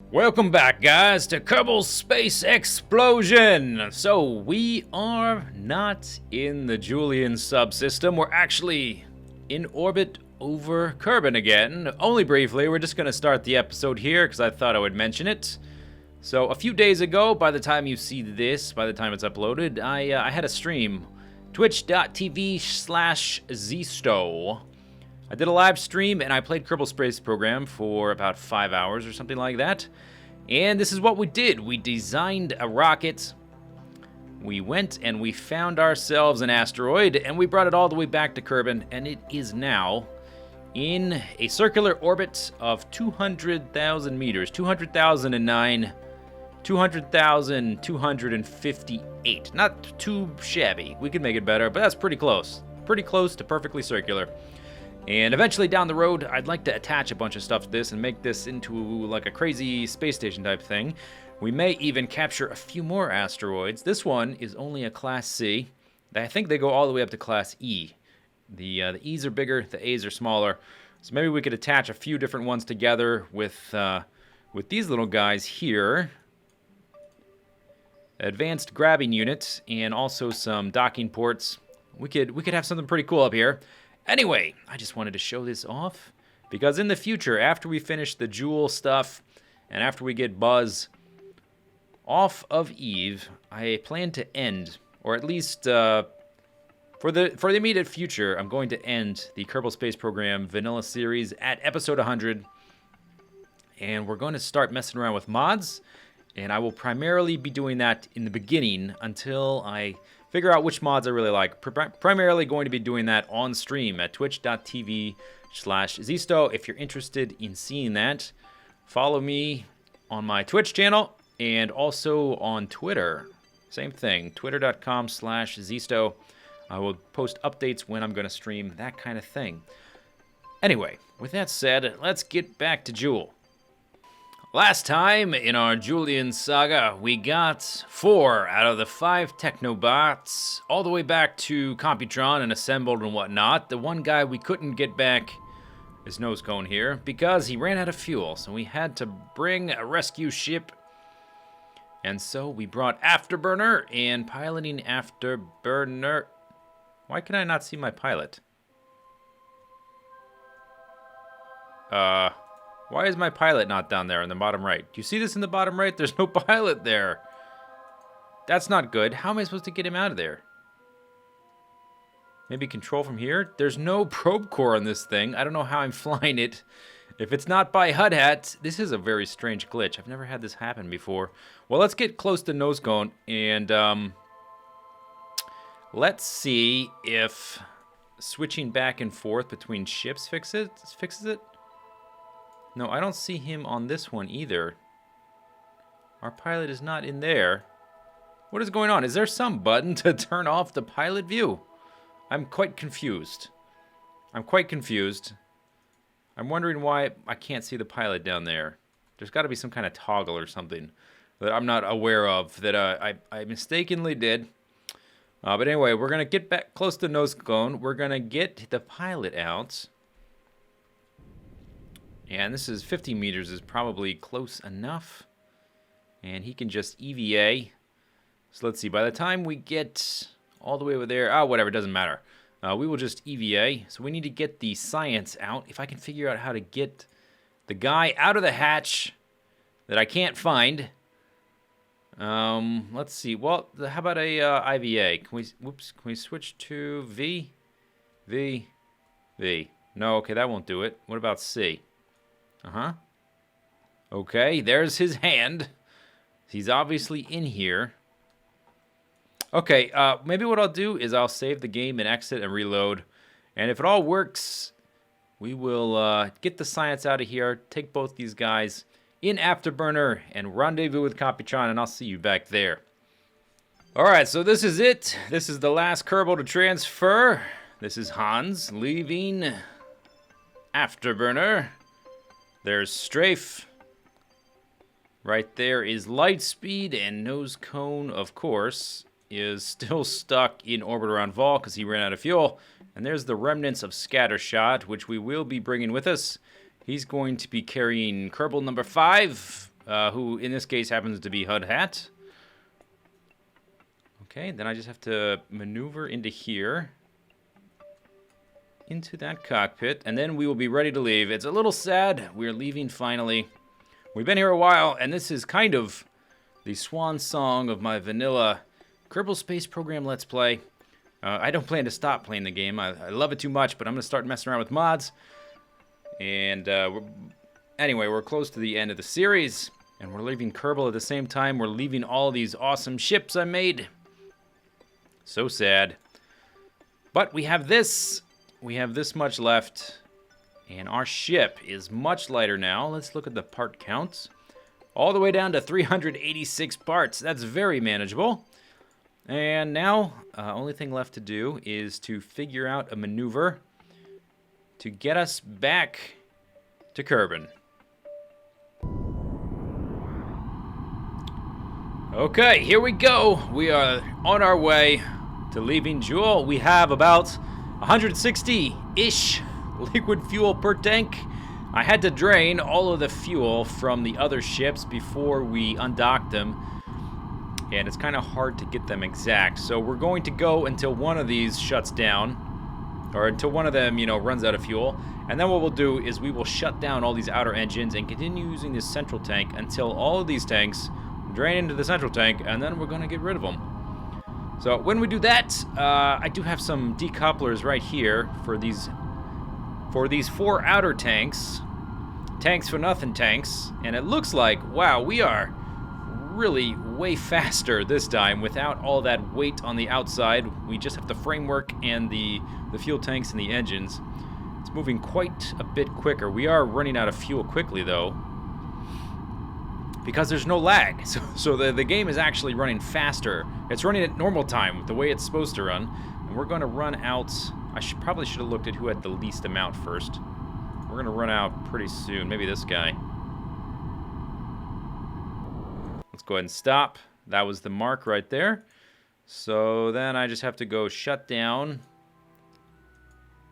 Welcome back, guys, to Kerbal Space Explosion! So, we are not in the Julian subsystem. We're actually in orbit over Kerbin again. Only briefly, we're just going to start the episode here because I thought I would mention it. So, a few days ago, by the time you see this, by the time it's uploaded, I had a stream. Twitch.tv/Zisteau. I did a live stream and I played Kerbal Space Program for about 5 hours or something like that. And this is what we did. We designed a rocket. We went and we found ourselves an asteroid and we brought it all the way back to Kerbin, and it is now in a circular orbit of 200,000 meters. 200,009, 200,258. Not too shabby. We could make it better, but that's pretty close. Pretty close to perfectly circular. And eventually down the road, I'd like to attach a bunch of stuff to this and make this into like a crazy space station type thing. We may even capture a few more asteroids. This one is only a Class C. I think they go all the way up to Class E. The E's are bigger, the A's are smaller. So maybe we could attach a few different ones together with these little guys here. Advanced grabbing units and also some docking ports. We could have something pretty cool up here. Anyway, I just wanted to show this off because in the future, after we finish the Jool stuff and after we get Buzz off of Eve, I plan to end, or at least for the immediate future, I'm going to end the Kerbal Space Program Vanilla Series at episode 100, and we're going to start messing around with mods, and I will primarily be doing that in the beginning until I figure out which mods I really like. Primarily going to be doing that on stream at twitch.tv/Zisteau. If you're interested in seeing that, follow me on my Twitch channel and also on Twitter. Same thing, twitter.com/Zisteau. I will post updates when I'm going to stream, that kind of thing. Anyway, with that said, let's get back to Jool. Last time in our Julian saga, we got 4 out of the 5 Technobots all the way back to Computron and assembled and whatnot. The one guy we couldn't get back, his nose cone here, because he ran out of fuel, so we had to bring a rescue ship. And so we brought Afterburner, and piloting Afterburner. Why can I not see my pilot? Why is my pilot not down there in the bottom right? Do you see this in the bottom right? There's no pilot there. That's not good. How am I supposed to get him out of there? Maybe control from here? There's no probe core on this thing. I don't know how I'm flying it. If it's not by HUD hat, this is a very strange glitch. I've never had this happen before. Well, let's get close to nose cone and let's see if switching back and forth between ships fixes it. No, I don't see him on this one either. Our pilot is not in there. What is going on? Is there some button to turn off the pilot view? I'm quite confused. I'm wondering why I can't see the pilot down there. There's got to be some kind of toggle or something that I'm not aware of that I mistakenly did. But anyway, we're going to get back close to nose cone. We're going to get the pilot out. And this is 50 meters is probably close enough. And he can just EVA. So let's see, by the time we get all the way over there, whatever, doesn't matter. We will just EVA. So we need to get the science out. If I can figure out how to get the guy out of the hatch that I can't find. Let's see. Well, how about a IVA? Can we switch to V? V. No, okay, that won't do it. What about C? Okay, there's his hand. He's obviously in here. Okay, maybe what I'll do is I'll save the game and exit and reload. And if it all works, we will get the science out of here, take both these guys in Afterburner, and rendezvous with Computron, and I'll see you back there. Alright, so this is it. This is the last Kerbal to transfer. This is Hans leaving Afterburner. There's Strafe. Right there is Lightspeed, and Nose Cone, of course, is still stuck in orbit around Vol because he ran out of fuel. And there's the remnants of Scattershot, which we will be bringing with us. He's going to be carrying Kerbal number 5, who in this case happens to be HUD Hat. Okay, then I just have to maneuver into here. Into that cockpit, and then we will be ready to leave. It's a little sad. We're leaving finally. We've been here a while, and this is kind of the swan song of my vanilla Kerbal Space Program Let's Play. I don't plan to stop playing the game. I love it too much, but I'm going to start messing around with mods. And anyway, we're close to the end of the series, and we're leaving Kerbal at the same time. We're leaving all these awesome ships I made. So sad. But we have this. We have this much left, and our ship is much lighter now. Let's look at the part counts. All the way down to 386 parts. That's very manageable. And now, only thing left to do is to figure out a maneuver to get us back to Kerbin. Okay, here we go. We are on our way to leaving Jool. We have about 160-ish liquid fuel per tank. I had to drain all of the fuel from the other ships before we undocked them, and it's kind of hard to get them exact. So we're going to go until one of these shuts down, or until one of them, runs out of fuel. And then what we'll do is we will shut down all these outer engines and continue using this central tank until all of these tanks drain into the central tank, and then we're going to get rid of them. So when we do that, I do have some decouplers right here for these 4 outer tanks. Tanks for nothing tanks. And it looks like, wow, we are really way faster this time without all that weight on the outside. We just have the framework and the fuel tanks and the engines. It's moving quite a bit quicker. We are running out of fuel quickly, though, because there's no lag. So the game is actually running faster. It's running at normal time, the way it's supposed to run. And we're going to run out. I probably should have looked at who had the least amount first. We're going to run out pretty soon. Maybe this guy. Let's go ahead and stop. That was the mark right there. So then I just have to go shut down,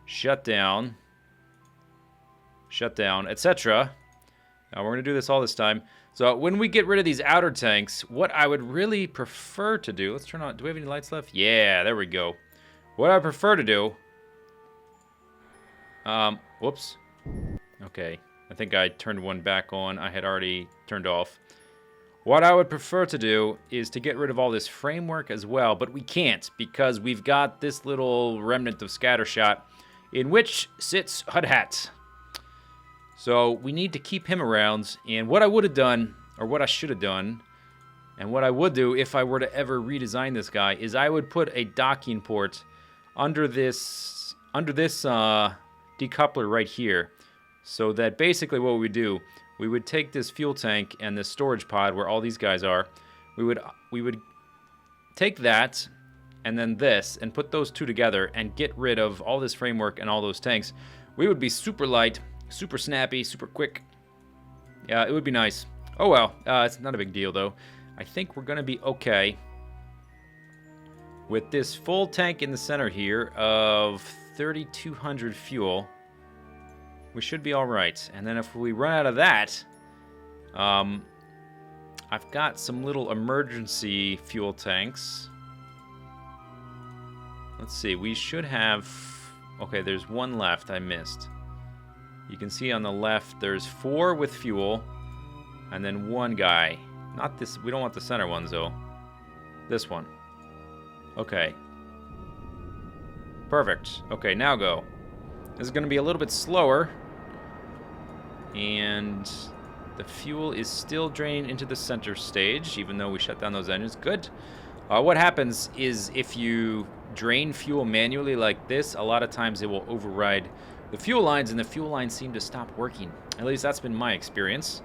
etc. Now we're going to do this all this time. So when we get rid of these outer tanks, what I would really prefer to do... Let's turn on... Do we have any lights left? Yeah, there we go. What I prefer to do... Whoops. Okay. I think I turned one back on. I had already turned off. What I would prefer to do is to get rid of all this framework as well, but we can't because we've got this little remnant of scattershot in which sits HUD Hat. So we need to keep him around, and what I would have done, or what I should have done, and what I would do if I were to ever redesign this guy, is I would put a docking port under this decoupler right here, so that basically what we do, we would take this fuel tank and this storage pod where all these guys are, we would take that and then this and put those two together and get rid of all this framework and all those tanks. We would be super light, super snappy, super quick. Yeah, it would be nice. Oh well, it's not a big deal though. I think we're gonna be okay with this full tank in the center here of 3,200 fuel. We should be all right. And then if we run out of that, I've got some little emergency fuel tanks. Let's see, we should have... Okay, there's one left I missed. You can see on the left there's 4 with fuel, and then one guy. Not this, we don't want the center ones though. This one. Okay. Perfect. Okay, now go. This is going to be a little bit slower. And the fuel is still draining into the center stage, even though we shut down those engines. Good. What happens is if you drain fuel manually like this, a lot of times it will override the fuel lines, and the fuel lines seem to stop working. At least that's been my experience.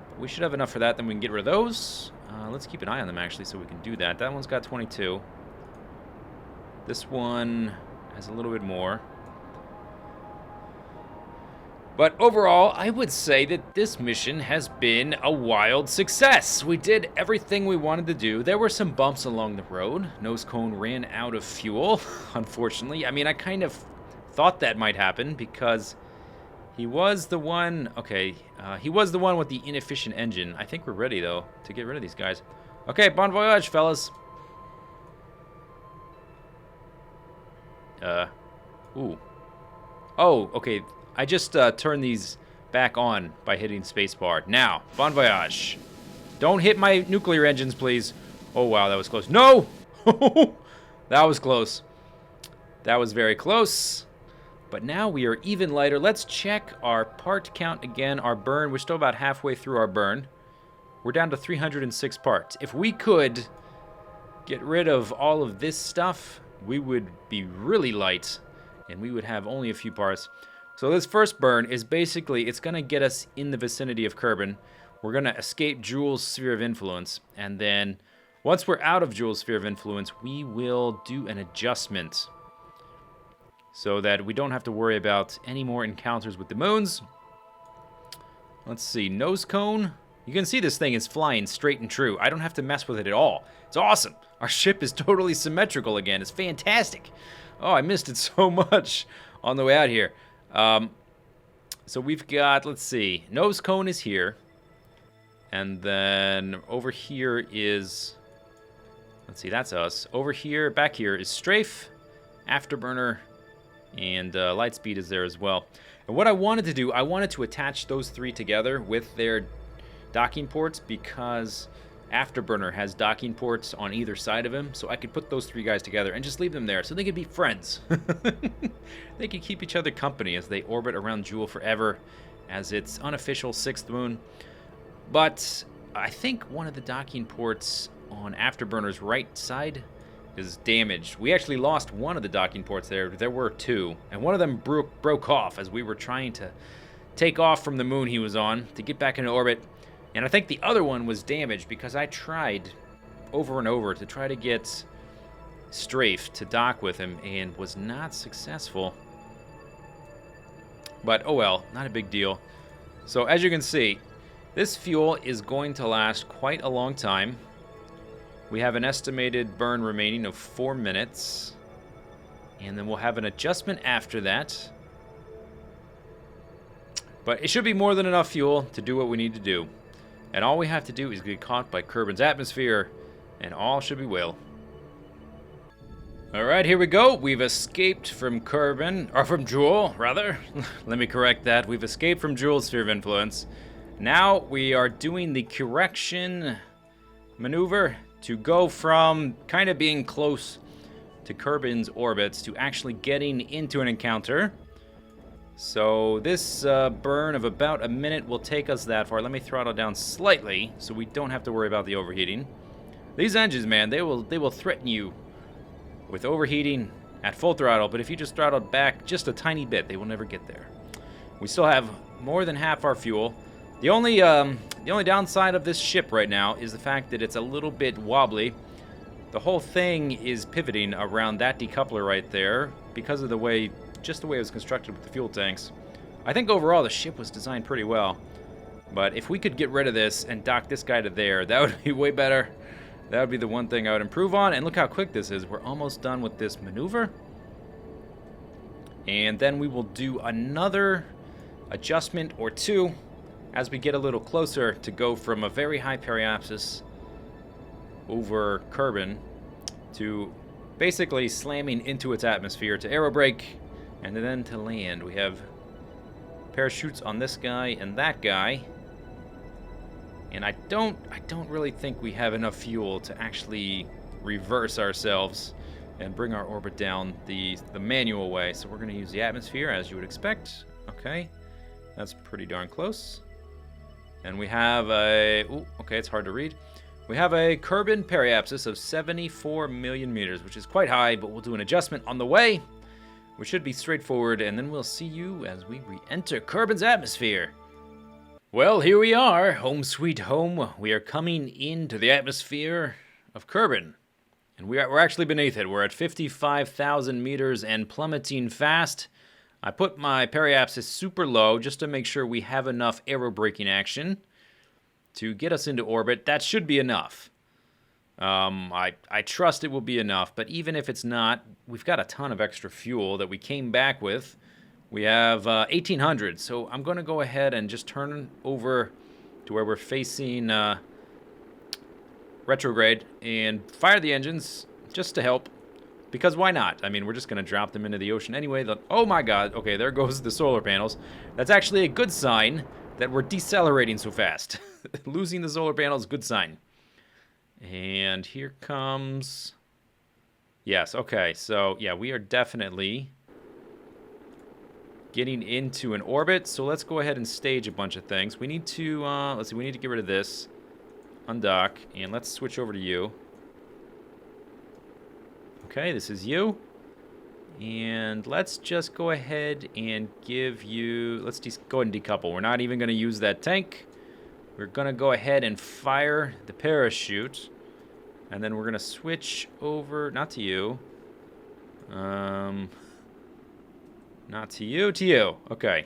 But we should have enough for that, then we can get rid of those. Let's keep an eye on them, actually, so we can do that. That one's got 22. This one has a little bit more. But overall, I would say that this mission has been a wild success. We did everything we wanted to do. There were some bumps along the road. Nose Cone ran out of fuel, unfortunately. I mean, I kind of thought that might happen because He was the one... Okay, he was the one with the inefficient engine. I think we're ready, though, to get rid of these guys. Okay, bon voyage, fellas. Ooh. Oh, okay. I just turned these back on by hitting spacebar. Now, bon voyage. Don't hit my nuclear engines, please. Oh, wow, that was close. No! That was close. That was very close. But now we are even lighter. Let's check our part count again. Our burn, we're still about halfway through our burn. We're down to 306 parts. If we could get rid of all of this stuff, we would be really light, and we would have only a few parts. So this first burn is basically, it's going to get us in the vicinity of Kerbin. We're going to escape Jool's sphere of influence, and then once we're out of Jool's sphere of influence, we will do an adjustment so that we don't have to worry about any more encounters with the moons. Let's see, nose cone. You can see this thing is flying straight and true. I don't have to mess with it at all. It's awesome. Our ship is totally symmetrical again. It's fantastic. Oh, I missed it so much on the way out here. So we've got, let's see, nose cone is here. And then over here is, let's see, that's us. Over here, back here is strafe, afterburner, and light speed is there as well. And what I wanted to do, I wanted to attach those three together with their docking ports because Afterburner has docking ports on either side of him, so I could put those three guys together and just leave them there so they could be friends. They could keep each other company as they orbit around Jool forever as its unofficial sixth moon. But I think one of the docking ports on Afterburner's right side is damaged. We actually lost one of the docking ports there. There were two, and one of them broke off as we were trying to take off from the moon he was on to get back into orbit. And I think the other one was damaged because I tried over and over to try to get Strafe to dock with him and was not successful. But oh well, not a big deal. So as you can see, this fuel is going to last quite a long time. We have an estimated burn remaining of 4 minutes. And then we'll have an adjustment after that. But it should be more than enough fuel to do what we need to do. And all we have to do is get caught by Kerbin's atmosphere, and all should be well. Alright, here we go. We've escaped from Kerbin, or from Jool, rather. Let me correct that. We've escaped from Jool's sphere of influence. Now we are doing the correction maneuver to go from kind of being close to Kerbin's orbits to actually getting into an encounter. So this burn of about a minute will take us that far. Let me throttle down slightly so we don't have to worry about the overheating. These engines, man, they will threaten you with overheating at full throttle, but if you just throttle back just a tiny bit, they will never get there. We still have more than half our fuel. The only downside of this ship right now is the fact that it's a little bit wobbly. The whole thing is pivoting around that decoupler right there because of the way, just the way it was constructed with the fuel tanks. I think overall the ship was designed pretty well. But if we could get rid of this and dock this guy to there, that would be way better. That would be the one thing I would improve on. And look how quick this is. We're almost done with this maneuver. And then we will do another adjustment or two as we get a little closer to go from a very high periapsis over Kerbin to basically slamming into its atmosphere to aerobrake and then to land. We have parachutes on this guy and that guy. And I don't really think we have enough fuel to actually reverse ourselves and bring our orbit down the manual way. So we're going to use the atmosphere as you would expect. Okay, that's pretty darn close. And we have a, ooh, okay, it's hard to read. We have a Kerbin periapsis of 74 million meters, which is quite high, but we'll do an adjustment on the way, which should be straightforward, and then we'll see you as we re-enter Kerbin's atmosphere. Well, here we are, home sweet home. We are coming into the atmosphere of Kerbin, and we're actually beneath it. We're at 55,000 meters and plummeting fast. I put my periapsis super low just to make sure we have enough aerobraking action to get us into orbit. That should be enough. I trust it will be enough, but even if it's not, we've got a ton of extra fuel that we came back with We have 1800, so I'm going to go ahead and just turn over to where we're facing retrograde and fire the engines just to help. Because why not? I mean, we're just going to drop them into the ocean anyway. Oh my god, okay, there goes the solar panels. That's actually a good sign that we're decelerating so fast. Losing the solar panels, good sign. And here comes... Yes, okay, so yeah, we are definitely getting into an orbit. So let's go ahead and stage a bunch of things. We need to, let's see, we need to get rid of this. Undock, and let's switch over to you. Okay, this is you. And let's just go ahead and give you... Let's go ahead and decouple. We're not even going to use that tank. We're going to go ahead and fire the parachute. And then we're going to switch over... Not to you. Not to you. To you. Okay.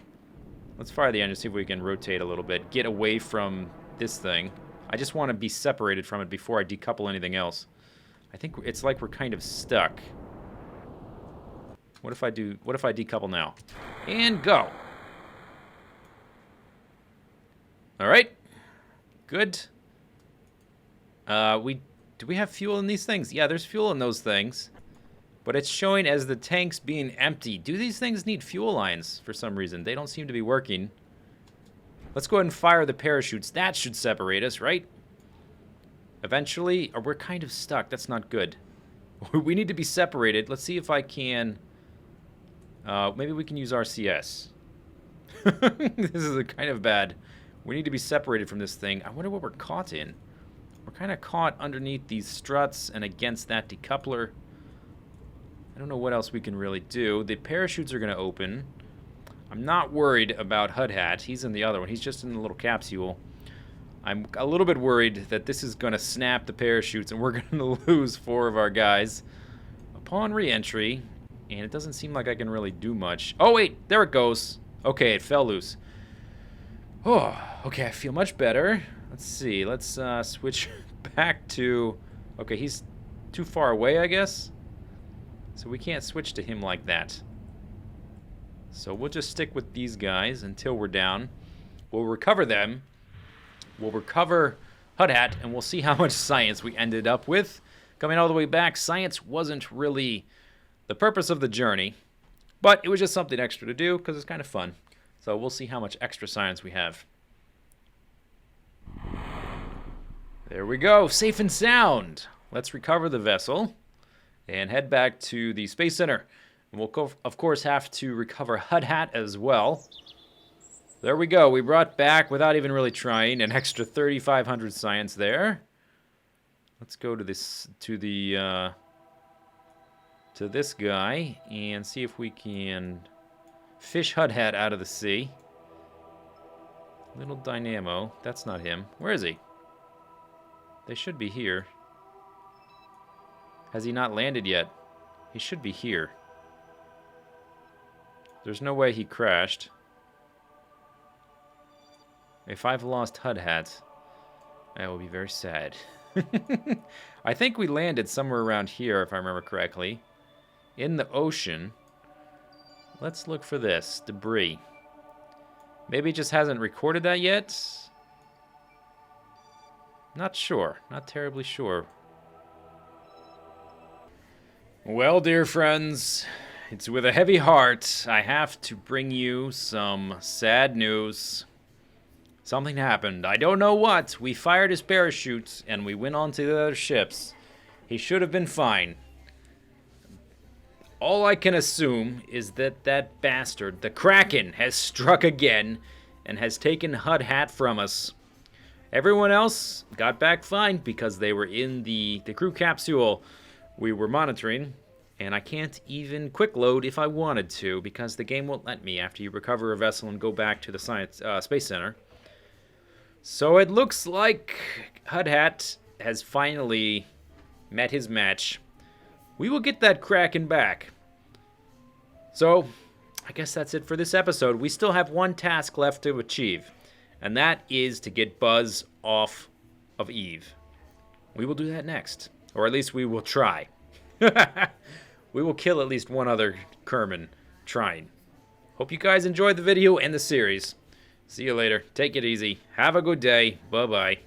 Let's fire the engine, see if we can rotate a little bit. Get away from this thing. I just want to be separated from it before I decouple anything else. I think it's like we're kind of stuck. What if I decouple now? And go. All right. Good. Do we have fuel in these things? Yeah, there's fuel in those things. But it's showing as the tanks being empty. Do these things need fuel lines for some reason? They don't seem to be working. Let's go ahead and fire the parachutes. That should separate us, right? Eventually, or we're kind of stuck. That's not good. We need to be separated. Let's see if I can... maybe we can use RCS. This is kind of bad. We need to be separated from this thing. I wonder what we're caught in. We're kind of caught underneath these struts and against that decoupler. I don't know what else we can really do. The parachutes are going to open. I'm not worried about Hud Hat. He's in the other one. He's just in the little capsule. I'm a little bit worried that this is going to snap the parachutes and we're going to lose 4 of our guys upon re-entry. And it doesn't seem like I can really do much. Oh, wait. There it goes. Okay, it fell loose. Oh, okay. I feel much better. Let's see. Let's switch back to... Okay, he's too far away, I guess. So we can't switch to him like that. So we'll just stick with these guys until we're down. We'll recover them. We'll recover Hud Hat, and we'll see how much science we ended up with. Coming all the way back, science wasn't really the purpose of the journey, but it was just something extra to do because it's kind of fun. So we'll see how much extra science we have. There we go, safe and sound. Let's recover the vessel and head back to the Space Center. And we'll, of course, have to recover Hud Hat as well. There we go. We brought back, without even really trying, an extra 3,500 science there. Let's go to this, to this guy and see if we can fish Hud Hat out of the sea. Little Dynamo. That's not him. Where is he? They should be here. Has he not landed yet? He should be here. There's no way he crashed. If I've lost Hud Hat, I will be very sad. I think we landed somewhere around here, if I remember correctly. In the ocean. Let's look for this. Debris. Maybe it just hasn't recorded that yet? Not sure. Not terribly sure. Well, dear friends, it's with a heavy heart I have to bring you some sad news. Something happened. I don't know what. We fired his parachutes and we went on to the other ships. He should have been fine. All I can assume is that that bastard, the Kraken, has struck again and has taken Hud Hat from us. Everyone else got back fine because they were in the crew capsule we were monitoring. And I can't even quick load if I wanted to because the game won't let me after you recover a vessel and go back to the Space Center. So it looks like Hud Hat has finally met his match. We will get that Kraken back. So, I guess that's it for this episode. We still have one task left to achieve, and that is to get Buzz off of Eve. We will do that next, or at least we will try. We will kill at least one other Kerbin trying. Hope you guys enjoyed the video and the series. See you later. Take it easy. Have a good day. Bye-bye.